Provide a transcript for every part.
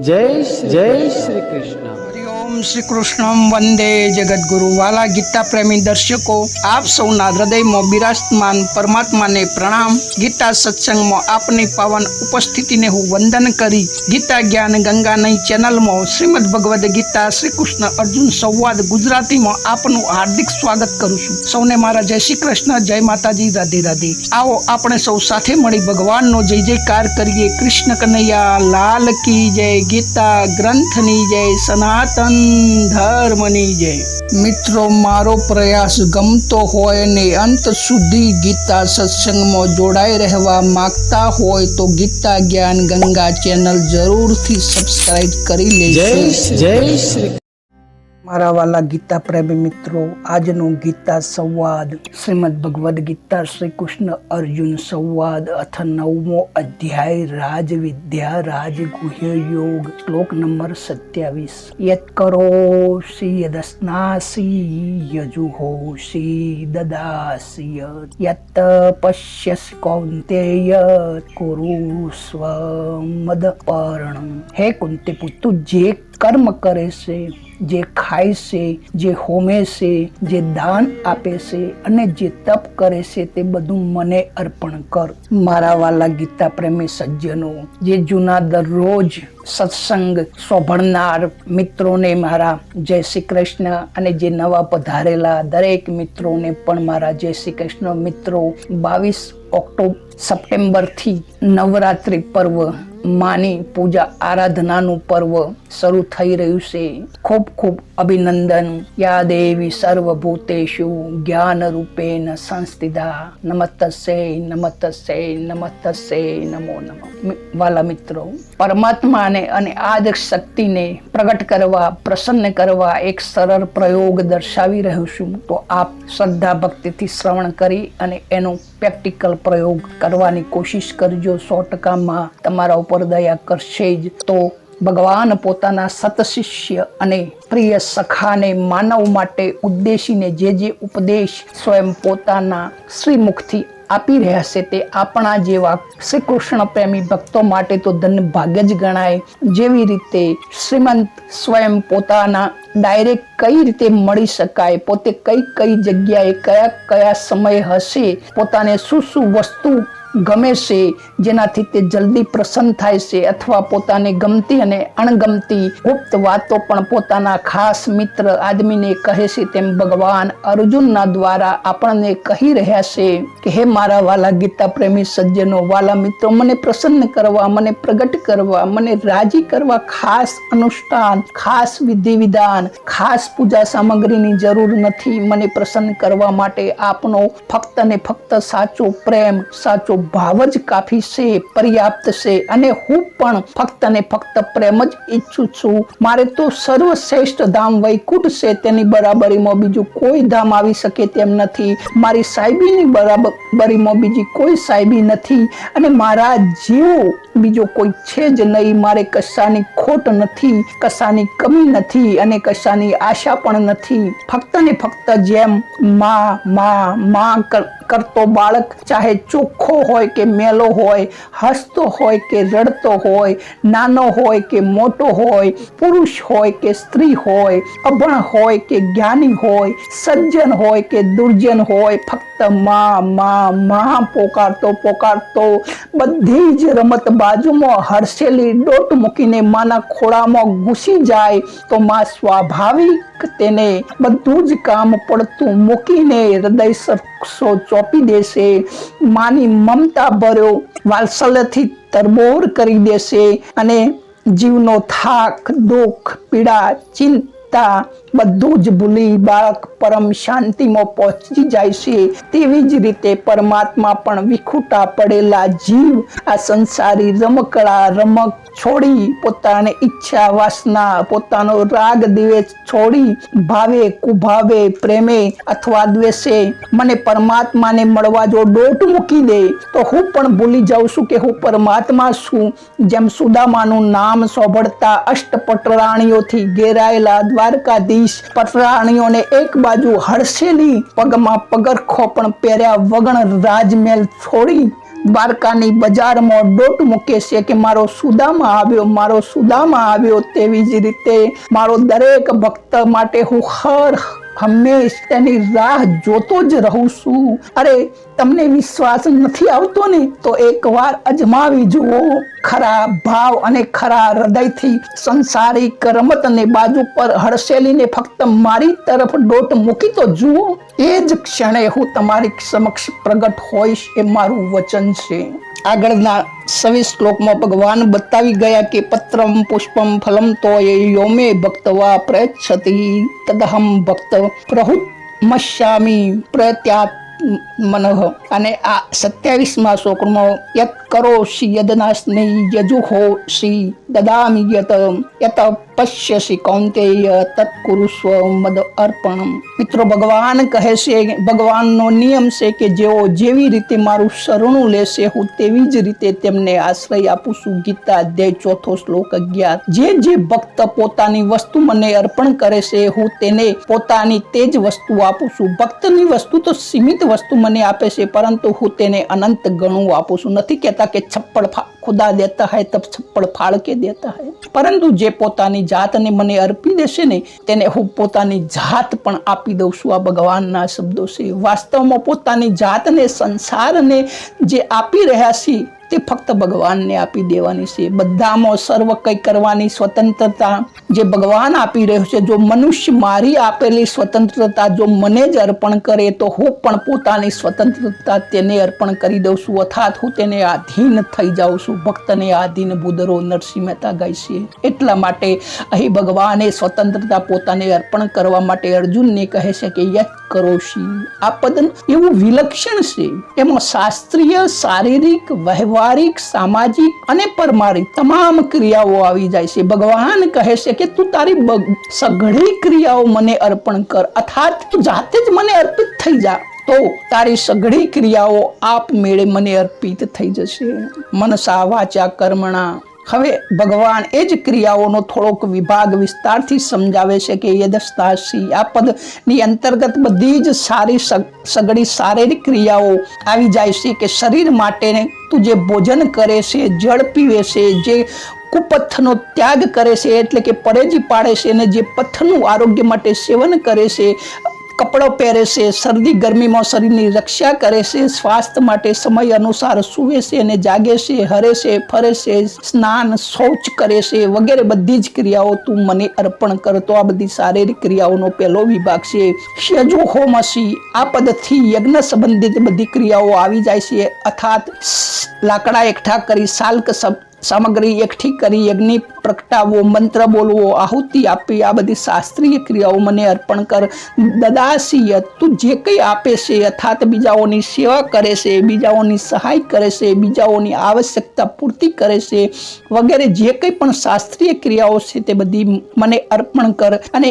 जय श्री कृष्ण। हरिओम श्री कृष्णम वंदे जगद्गुरु। वाला गीता प्रेमी दर्शको, आप सौना हृदयમાં બિરાજમાન પરમાત્માને પ્રણામ। ગીતા સત્સંગમાં આપની પાવન ઉપસ્થિતિને હું વંદન કરી ગીતા જ્ઞાન ગંગાની ચેનલમાં શ્રીમદ ભગવદ્ ગીતા શ્રી કૃષ્ણ અર્જુન સંવાદ ગુજરાતીમાં આપનું હાર્દિક સ્વાગત કરું છું। સૌને મારા જય શ્રી કૃષ્ણ, જય માતાજી, રાધે રાધે। આવો આપણે સૌ સાથે મળી ભગવાનનો જય જયકાર કરીએ। કૃષ્ણ કનૈયા લાલ કી જય, ગીતા ગ્રંથની જય, સનાતન ધર્મની જય। મિત્રો, મારો પ્રયાસ ગમતો હોય ને અંત સુધી ગીતા સત્સંગમાં જોડાઈ રહેવા માંગતા હોય તો ગીતા જ્ઞાન ગંગા ચેનલ જરૂરથી સબસ્ક્રાઇબ કરી લેજો। जय श्री। મારા વાલા ગીતા પ્રેમી મિત્રો, આજનો ગીતા સંવાદ શ્રીમદ ભગવદ્ ગીતા શ્રી કૃષ્ણ અર્જુન સંવાદ અથ 9મો અધ્યાય રાજ વિદ્યા રાજ ગુહ્ય યોગ, શ્લોક નંબર 27। યત કરોષિ યદસ્નાસી યજુહોષિ દદાસી યત પશ્યસि કૌન્તેય કુરુસ્વ મદપર્ણમ। હે કુંતી પુત્ર, જે કર્મ કરે છે, જે ખાય છે, જે હોમે છે, જે દાન આપે છે અને જે તપ કરે છે તે બધું મને અર્પણ કર। મારા વાલા ગીતા પ્રેમી સજ્જનો, જે જૂના દરરોજ સત્સંગ સોભળનાર મિત્રોને મારા જય શ્રી કૃષ્ણ, અને જે નવા પધારેલા દરેક મિત્રોને પણ મારા જય શ્રી કૃષ્ણ। મિત્રો, 22 સપ્ટેમ્બર થી નવરાત્રિ પર્વ, માની પૂજા આરાધનાનું પર્વ શરૂ થઈ રહ્યું છે। ખૂબ ખૂબ અભિનંદન। યા દેવી સર્વભૂતેષુ જ્ઞાન રૂપેણ સંસ્થિતા, નમસ્તે નમસ્તે નમસ્તે નમો નમઃ। વાલા મિત્રો, પરમાત્માને અને આદ શક્તિને પ્રગટ કરવા, પ્રસન્ન કરવા એક સરળ પ્રયોગ દર્શાવી રહ્યો છું, તો આપ શ્રદ્ધા ભક્તિથી શ્રવણ કરી અને એનો પ્રેક્ટિકલ પ્રયોગ કરવાની કોશિશ કરજો। 100% તમારા ઉપર દયા કરશે જ। તો ભગવાન પોતાના સતશિષ્ય અને પ્રિય સખાને માનવ માટે ઉદ્દેશીને જે ઉપદેશ સ્વયં પોતાના શ્રીમુખથી આપી રહ્યા છે તે આપણા જેવા શ્રી કૃષ્ણ પ્રેમી ભક્તો માટે તો ધન્ય ભાગ્ય જ ગણાય। જેવી રીતે શ્રીમંત સ્વયં પોતાના ડાયરેક્ટ કઈ રીતે મળી શકાય, પોતે કઈ જગ્યાએ કયા સમય હશે, પોતાને શું વસ્તુ ગમે છે જેનાથી તે જલ્દી પ્રસન્ન થાય છે, અથવા પોતાને ગમતી અને અણગમતી ગુપ્ત વાતો પણ પોતાના ખાસ મિત્ર આદમીને કહે છે, તેમ ભગવાન અર્જુનના દ્વારા આપણને કહી રહ્યા છે કે હે મારા વાલા ગીતા પ્રેમી સજ્જનો, વાલા મિત્રો, મને પ્રસન્ન કરવા, મને પ્રગટ કરવા, મને રાજી કરવા ખાસ અનુષ્ઠાન, ખાસ વિધિ વિધાન, ખાસ પૂજા સામગ્રીની જરૂર નથી। મને પ્રસન્ન કરવા માટે આપનો ફક્ત ને ફક્ત સાચો પ્રેમ, સાચો ભાવ જ કાફી છે, પર્યાપ્ત છે। અને હું પણ ફક્ત ને ફક્ત પ્રેમ જ ઈચ્છું છું। મારે તો સર્વશ્રેષ્ઠ ધામ વૈકુંઠ છે, તેની બરાબરીમાં બીજું કોઈ ધામ આવી શકે તેમ નથી। મારી સાહેબીની બરાબરીમાં બીજી કોઈ સાહેબી નથી, અને મારા જેવો બીજો કોઈ છે જ નહીં। મારે કશાની ખોટ નથી, કશાની કમી નથી, અને કશાની આશા પણ નથી। ફક્ત ને ફક્ત જેમ માં કરતો બાળક, ચાહે ચોખ્ખો હોય કે મેલો હોય, હસતો હોય કે રડતો હોય, નાનો હોય કે મોટો હોય, પુરુષ હોય કે સ્ત્રી હોય, અભણ હોય કે જ્ઞાની હોય, સજ્જન હોય કે દુર્જન હોય, ફક્ત માં પોકારતો બધી જ રમત બાજુમાં હર્ષેલી ડોટ મૂકીને માના ખોળામાં ઘૂસી જાય તો માં સ્વાભાવિક તેને બધું જ કામ પડતું મૂકીને હૃદય સરખો ચોપી દેશે। માની મમતા ભર્યો વાત્સલ્યથી તરબોર કરી દેશે, અને જીવનો થાક, દુઃખ, પીડા, ચિંતા બધું જ ભૂલી બાળક પરમ શાંતિમાં પહોંચી જાય છે। તેવી જ રીતે પરમાત્મા પણ વિખૂટા પડેલા જીવ આ સંસારી રમક છોડી, પોતાની ઈચ્છા વાસના, પોતાનો રાગ દ્વેષ છોડી, ભાવે કુભાવે, પ્રેમે અથવા દ્વેષે મને પરમાત્માને મળવા જો ડોટ મૂકી દે તો હું પણ ભૂલી જાઉં છું કે હું પરમાત્મા છું। જેમ સુદામાનું નામ સાંભળતા અષ્ટપટરાણીઓથી ઘેરાયેલા દ્વારકાધીશ પટરાણીઓને એક બાજુ હડસેલી, પગમાં પગરખો પણ પહેર્યા વગર રાજમહેલ છોડી દ્વારકાની બજારમાં દોટ મૂકે છે કે મારો સુદામા આવ્યો, તેવી જ રીતે મારો દરેક ભક્ત માટે હું હંમેશ તેની રાહ જોતો જ રહું છું. અરે તમને વિશ્વાસ નથી આવતો ને તો એકવાર અજમાવી જુઓ. ખરા ભાવ અને ખરા હૃદયથી સંસારિક રમતને બાજુ પર હડસેલીને ફક્ત મારી તરફ દોટ મૂકી તો જુઓ. એ જ ક્ષણે હું તમારી સમક્ષ પ્રગટ હોઈશ, એ મારું વચન છે. આગળના 26 શ્લોકમાં ભગવાન બતાવી ગયા કે પત્રમ પુષ્પમ ફલમ તો યોમે ભક્તવા પ્રયચ્છતિ તદહમ ભક્ત પ્રહુતમસ્યામિ પ્રત્યાત મનઃ. અને આ 27મા શ્લોકમાં યત કરોષિ યદનાસ્નેહ યજુહોષિ દદામિ યત પશ્યસી કૌંતેય તત્કુરુસ્વ મદ અર્પણમ. મિત્રો, ભગવાન કહે છે, ભગવાનનો નિયમ છે કે જેઓ જેવી રીતે મારું શરણું લેશે હું તેવી જ રીતે તેમને આશ્રય આપું છું. ગીતા અધ્યાય 4 શ્લોક 11. જે ભક્ત પોતાની વસ્તુ મને અર્પણ કરે છે હું તેને પોતાની તે જ વસ્તુ આપું છું. ભક્તની વસ્તુ તો સીમિત વસ્તુ મને આપે છે, પરંતુ હું તેને અનંત ગણું આપું છું. નથી કહેતા કે છપ્પડ ખુદા દેતા હૈ તબ છપ્પડ ફાળ કે દેતા હૈ, પરંતુ જે પોતાની જાતને મને અર્પી દેશે ને તેને હું પોતાની જાત પણ આપી દઉં છું. આ ભગવાનના શબ્દો છે. વાસ્તવમાં પોતાની જાતને સંસારને જે આપી રહ્યા છે તે ફક્ત ભગવાનને આપી દેવાની છે. બધામાં સર્વ કંઈ કરવાની સ્વતંત્રતા જે ભગવાન આપી રહ્યો છે. જો મનુષ્ય મારી આપેલી સ્વતંત્રતા જો મને જ અર્પણ કરે તો હું પણ પોતાની સ્વતંત્રતા તેને અર્પણ કરી દઉં છું, અર્થાત હું તેને આધીન થઈ જાઉં છું. ભક્તને આધીન ભૂદરો નરસિંહ મહેતા ગાય છે. એટલા માટે અહીં ભગવાને સ્વતંત્રતા પોતાને અર્પણ કરવા માટે અર્જુનને કહે છે કે યત કરોશી. આ પદ એવું વિલક્ષણ છે. એમાં શાસ્ત્રીય, શારીરિક, વ્યવહારિક, સામાજિક અને પરમારિક તમામ ક્રિયાઓ આવી જાય છે. ભગવાન કહે છે કે તું તારી સઘળી ક્રિયાઓ મને અર્પણ કર, અર્થાત તું જાતે જ મને અર્પિત થઈ જા તો તારી સઘળી ક્રિયાઓ આપમેળે મને અર્પિત થઈ જશે. મનસા વાચા કર્મણા. હવે ભગવાન એ જ ક્રિયાઓનો થોડોક વિભાગ વિસ્તારથી સમજાવે છે કે યદસ્તાસી. આ પદની અંતર્ગત બધી જ સઘળી શારીરિક ક્રિયાઓ આવી જાય છે કે શરીર માટે તું જે ભોજન કરે છે, જળ પીવે છે, જે કુપથનો ત્યાગ કરે છે એટલે કે પરેજી પાડે છે, અને જે પથ્થનું આરોગ્ય માટે સેવન કરે છે, કપડો પહેરે છે, શરદી ગરમીમાં શરીરની રક્ષા કરે છે, સ્વાસ્થ્ય માટે સમય અનુસાર સૂવે છે અને જાગે છે, હરે છે, ફરે છે, સ્નાન શૌચ કરે છે વગેરે બધી જ ક્રિયાઓ તું મને અર્પણ કર. તો આ બધી શારીરિક ક્રિયાઓનો પહેલો વિભાગ છે. યજુહોમસી. આ પદથી યજ્ઞ સંબંધિત બધી ક્રિયાઓ આવી જાય છે, અર્થાત લાકડા એકઠા કરી, શાલ્ક સામગ્રી એકઠી કરી, યજ્ઞ પ્રગટાવવો, મંત્ર બોલવો, આહુતિ આપવી, આ બધી શાસ્ત્રીય ક્રિયાઓ મને અર્પણ કર. દદાસીય. તું જે કંઈ આપે છે અર્થાત બીજાઓની સેવા કરે છે, બીજાઓની સહાય કરે છે, બીજાઓની આવશ્યકતા પૂર્તિ કરે છે વગેરે જે કંઈ પણ શાસ્ત્રીય ક્રિયાઓ છે તે બધી મને અર્પણ કર. અને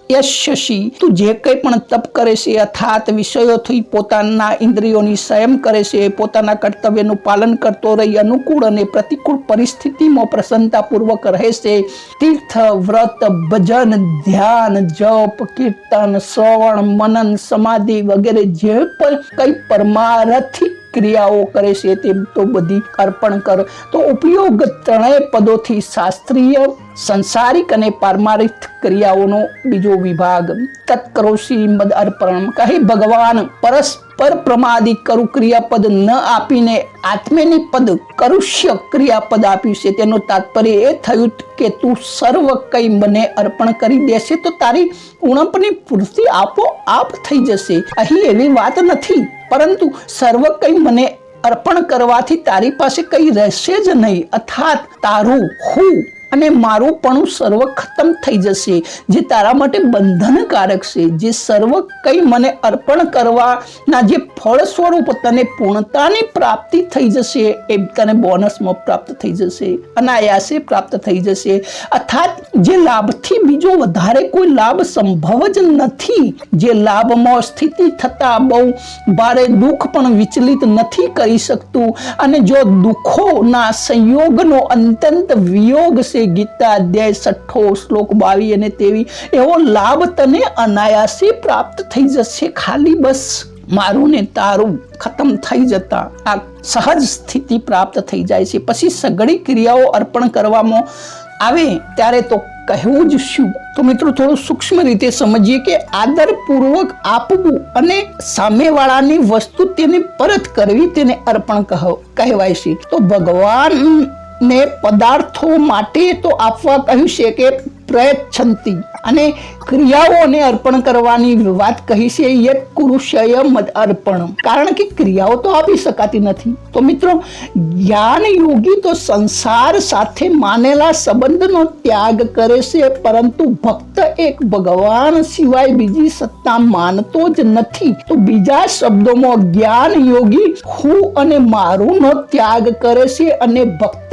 યશસી. તું જે કંઈ પણ તપ કરે છે અર્થાત વિષયોથી પોતાના ઇન્દ્રિયોની સંયમ કરે છે, પોતાના કર્તવ્યનું પાલન કરતો રહી અનુકૂળ અને પ્રતિકૂળ પરિસ્થિતિમાં પ્રસન્નતાપૂર્વક રહે છે. તીર્થ, વ્રત, ભજન, ધ્યાન, જપ, કીર્તન, શ્રવણ, મનન, સમાધિ વગેરે જે પણ કંઈ પરમાર્થિક ક્રિયાઓ કરે છે તે તો બધી અર્પણ કર. તો ઉપયોગ ત્રણેય પદોથી શાસ્ત્રીય, સંસારિક અને પારમાર્થિક ક્રિયાઓનો બીજો વિભાગ. તત્કરોષી મદ અર્પણ. કહે ભગવાન પરસ્પર પ્રમાદી કરું ક્રિયાપદ ન આપીને આત્મેની પદ કરુષ્ય ક્રિયાપદ આપ્યું છે. તેનું તાત્પર્ય એ થયું કે તું સર્વ કંઈ મને અર્પણ કરી દેશે તો તારી ઉણપની પૂર્તિ આપોઆપ થઈ જશે. અહીં એવી વાત નથી, પરંતુ સર્વ કંઈ મને અર્પણ કરવાથી તારી પાસે કંઈ રહેશે જ નહીં, અર્થાત તારું હું અને મારું પણ સર્વ ખતમ થઈ જશે, જે તારા માટે બંધનકારક છે. જે સર્વ કંઈ મને અર્પણ કરવાના જે ફળ સ્વરૂપ તને પૂર્ણતાની પ્રાપ્તિ થઈ જશે એ તને બોનસમાં પ્રાપ્ત થઈ જશે, અનાયાસે પ્રાપ્ત થઈ જશે. અર્થાત જે લાભથી બીજો વધારે કોઈ લાભ સંભવ જ નથી, જે લાભમાં સ્થિતિ થતા બહુ ભારે દુઃખ પણ વિચલિત નથી કરી શકતું, અને જો દુઃખોના સંયોગનો અત્યંત વિયોગ છે. ગીતા અધ્યાય 6 શ્લોક 22 અને 23. એવો લાભ તને અનાયાસે પ્રાપ્ત થઈ જશે. ખાલી બસ મારું ને તારું ખતમ થઈ જતા આ સહજ સ્થિતિ પ્રાપ્ત થઈ જાય છે. પછી સઘળી ક્રિયાઓ અર્પણ કરવામાં આવે ત્યારે તો કહેવું જ શું. તો મિત્રો થોડું સૂક્ષ્મ રીતે સમજીએ કે આદરપૂર્વક આપવું અને સામેવાળાની વસ્તુ તેને પરત કરવી તેને અર્પણ કહેવાય છે. તો ભગવાનને પદાર્થો માટે તો આપવા કહ્યું છે કે પ્રયચ્છંતી અને ક્રિયાઓને અર્પણ કરવાની વાત કહી છે યત કુરુષય મદ અર્પણ. કારણ કે ક્રિયાઓ તો આપી શકાતી નથી. તો મિત્રો જ્ઞાન યોગી તો સંસાર સાથે માનેલા સંબંધનો ત્યાગ કરે છે, પરંતુ ભક્ત એક ભગવાન સિવાય બીજી સત્તા માનતો જ નથી. તો બીજા શબ્દોમાં જ્ઞાન યોગી હું અને મારુંનો ત્યાગ કરે છે અને ભક્ત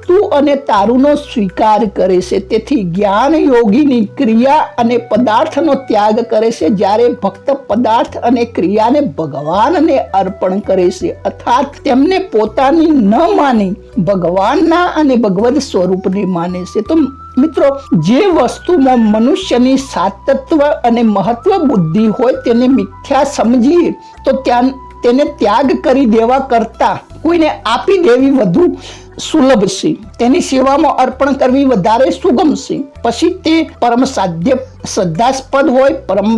તું અને તારુંનો સ્વીકાર કરે છે. તેથી જ્ઞાન યોગીની ક્રિયા અને પદાર્થનો ત્યાગ કરે છે, જ્યારે ભક્ત પદાર્થ અને ક્રિયાને ભગવાનને અર્પણ કરે છે, અર્થાત તેમને પોતાની ન માની ભગવાનના અને ભગવદ સ્વરૂપને માને છે. તો મિત્રો જે વસ્તુમાં મનુષ્યની સાતત્વ અને મહત્વ બુદ્ધિ હોય તેને મિથ્યા સમજીએ તો તેને ત્યાગ કરી દેવા કરતા કોઈને આપી દેવી વધુ સુલભ છે. તેની સેવામાં અર્પણ કરવી વધારે સુગમ છે. પછી તે પરમ સાધ્ય શ્રદ્ધાસ્પદ હોય, પરમ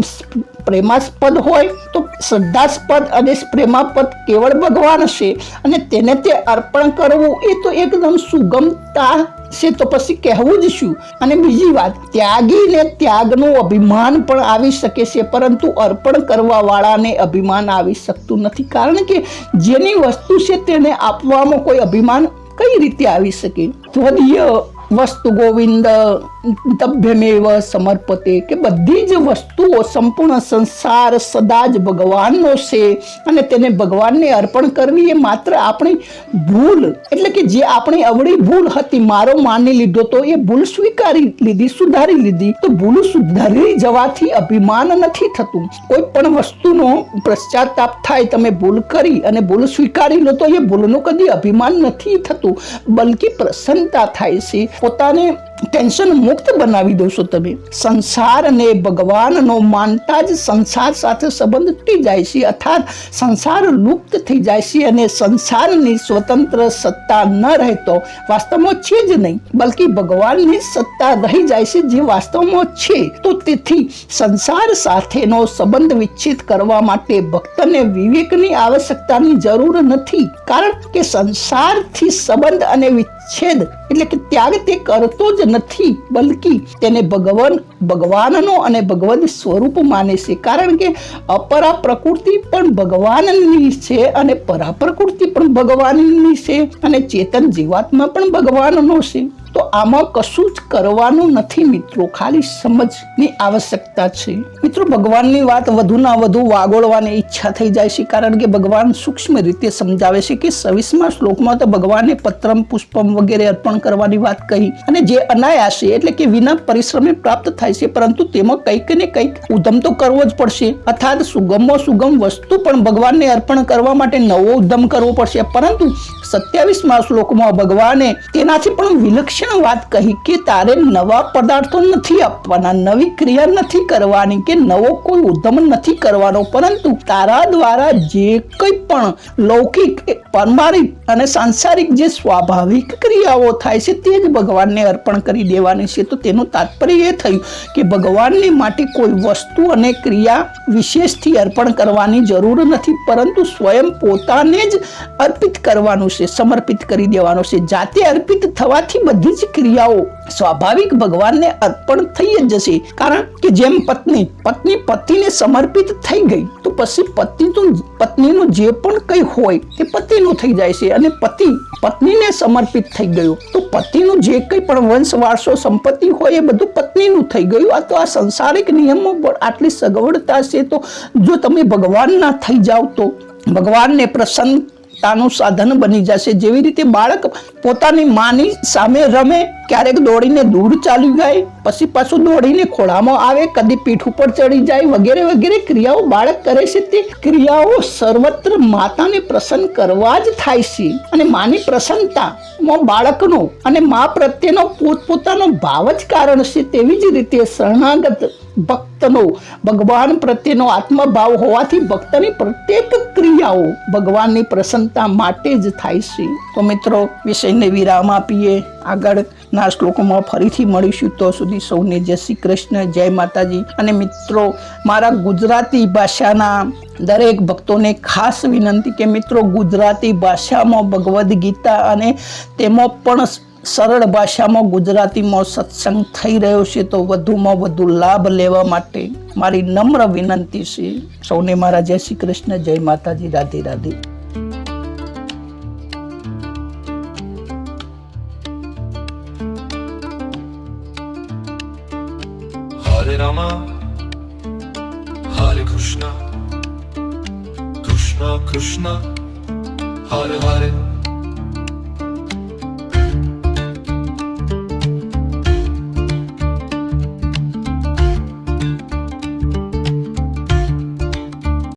પ્રેમાસ્પદ હોય. તો શ્રદ્ધાસ્પદ અને પ્રેમાસ્પદ કેવળ ભગવાન છે અને તેને તે અર્પણ કરવું એ તો એકદમ સુગમતા છે. તો પછી કહેવું જ શું. અને બીજી વાત, ત્યાગીને ત્યાગનું અભિમાન પણ આવી શકે છે, પરંતુ અર્પણ કરવા વાળાને અભિમાન આવી શકતું નથી. કારણ કે જેની વસ્તુ છે તેને આપવામાં કોઈ અભિમાન કઈ રીતે આવી શકે. ત્વદીય વસ્તુ ગોવિંદ તભ્યમેવ સમર્પતે, કે બધી જ વસ્તુઓ સંપૂર્ણ સંસાર સદા જ ભગવાનનો છે અને તેને ભગવાનને અર્પણ કરવી એ માત્ર આપણી ભૂલ, એટલે કે જે આપણી અવળી ભૂલ હતી, મારો માની લીધો તો એ ભૂલ સ્વીકારી લીધી, સુધારી લીધી. તો ભૂલ સુધારી જવાથી અભિમાન નથી થતું. કોઈ પણ વસ્તુનો પશ્ચાતાપ થાય, તમે ભૂલ કરી અને ભૂલ સ્વીકારી લો તો એ ભૂલનું કદી અભિમાન નથી થતું, બલકી પ્રસન્નતા થાય છે. પોતાને ટેન્શન મુક્ત બનાવી દો છો તમે. સંસાર અને ભગવાનનો માનતા જ સંસાર સાથે સંબંધ તૂટી જાય છે, અર્થાત સંસાર લુપ્ત થઈ જાય છે અને સંસારની સ્વતંત્ર સત્તા ન રહેતો વાસ્તવમાં છે જ નહીં, બલકી ભગવાનની સત્તા રહી જાય છે જે વાસ્તવમાં છે. તો તેથી સંસાર સાથેનો સંબંધ વિચ્છેદ કરવા માટે ભક્તને વિવેકની આવશ્યકતાની જરૂર નથી. કારણ કે સંસારથી સંબંધ અને વિચ્છેદ એટલે કે ત્યાગ તે કરતો જ નથી, બલકી તેને ભગવાનનો અને ભગવદ સ્વરૂપ માને છે. કારણ કે અપરા પ્રકૃતિ પણ ભગવાનની છે અને પરા પ્રકૃતિ પણ ભગવાનની છે અને ચેતન જીવાત્મા પણ ભગવાનનો છે. તો આમાં કશું જ કરવાનું નથી મિત્રો, ખાલી સમજની આવશ્યકતા છે. મિત્રો ભગવાનની વાત વધુના વધુ વાગોળવાની ઈચ્છા થઈ જાય છે, કારણ કે ભગવાન સૂક્ષ્મ રીતે સમજાવે છે કે 26મા શ્લોકમાં તો ભગવાને પત્રમ પુષ્પમ વગેરે અર્પણ કરવાની વાત કહી, અને જે અનાયાસે એટલે કે વિના પરિશ્રમે પ્રાપ્ત થાય છે, પરંતુ તેમાં કંઈક ને કંઈક ઉદ્યમ તો કરવો જ પડશે. અર્થાત સુગમમાં સુગમ વસ્તુ પણ ભગવાનને અર્પણ કરવા માટે નવો ઉદ્યમ કરવો પડશે. પરંતુ 27મા શ્લોકમાં ભગવાને તેનાથી પણ વિલક્ષણ વાત કહી કે તારે નવા પદાર્થો નથી આપવાના, નવી ક્રિયા નથી કરવાની કે નવો કોઈ ઉદ્યમ નથી કરવાનો, પરંતુ તારા દ્વારા જે કંઈ પણ લૌકિક, પારમારિક અને સાંસારિક જે સ્વાભાવિક ક્રિયાઓ થાય છે તે જ ભગવાનને અર્પણ કરી દેવાની છે. તો તેનું તાત્પર્ય એ થયું કે ભગવાનને માટે કોઈ વસ્તુ અને ક્રિયા વિશેષથી અર્પણ કરવાની જરૂર નથી, પરંતુ સ્વયં પોતાને જ અર્પિત કરવાનું છે, સમર્પિત કરી દેવાનો છે. જાતે અર્પિત થવાથી બધી જ ક્રિયાઓ સ્વાભાવિક ભગવાનને અર્પણ થઈ જ જશે. કારણ કે જેમ પત્ની પતિને સમર્પિત થઈ ગઈ તો પછી પત્નીનું જે પણ કંઈ હોય તે પતિનું થઈ જાય છે, અને પતિ પત્નીને સમર્પિત થઈ ગયો તો પતિનું જે કંઈ પણ વંશ વારસો સંપત્તિ હોય એ બધું પત્નીનું થઈ ગયું. આ તો આ સંસારિક નિયમો આટલી સગવડતા છે. તો જો તમે ભગવાનના થઈ જાઓ તો ભગવાનને પ્રસન્નતાનું સાધન બની જશે. જેવી રીતે બાળક પોતાની માની સામે રમે, ક્યારેક દોડીને દૂર ચાલી જાય, પછી પાછું દોડીને ખોળામાં આવે, કદી પીઠ ઉપર ચડી જાય, વગેરે વગેરે ક્રિયાઓ બાળક કરે છે. તે ક્રિયાઓ સર્વત્ર માતાને પ્રસન્ન કરવા જ થાય છે. અને માની પ્રસન્નતામાં બાળકનો અને મા પ્રત્યેનો પોતપોતાનો ભાવ જ કારણ છે. તેવી જ રીતે શરણાગત ભક્તનો ભગવાન પ્રત્યેનો આત્મભાવ હોવાથી ભક્તની પ્રત્યેક ક્રિયાઓ ભગવાનની પ્રસન્નતા માટે જ થાય છે. તો મિત્રો વિષયને વિરામ આપીએ. આગળના શ્લોકોમાં ફરીથી મળીશું. તો સુધી સૌને જય શ્રી કૃષ્ણ, જય માતાજી. અને મિત્રો મારા ગુજરાતી ભાષાના દરેક ભક્તોને ખાસ વિનંતી કે મિત્રો ગુજરાતી ભાષામાં ભગવદ્ ગીતા અને તેમાં પણ સરળ ભાષામાં ગુજરાતીમાં સત્સંગ થઈ રહ્યો છે. તો વધુમાં વધુ લાભ લેવા માટે મારી નમ્ર વિનંતી છે. સૌને મારા જય શ્રી કૃષ્ણ, જય માતાજી, Radhe Radhe. Hare Rama, Hare Krishna, Krishna Krishna, Hare Hare.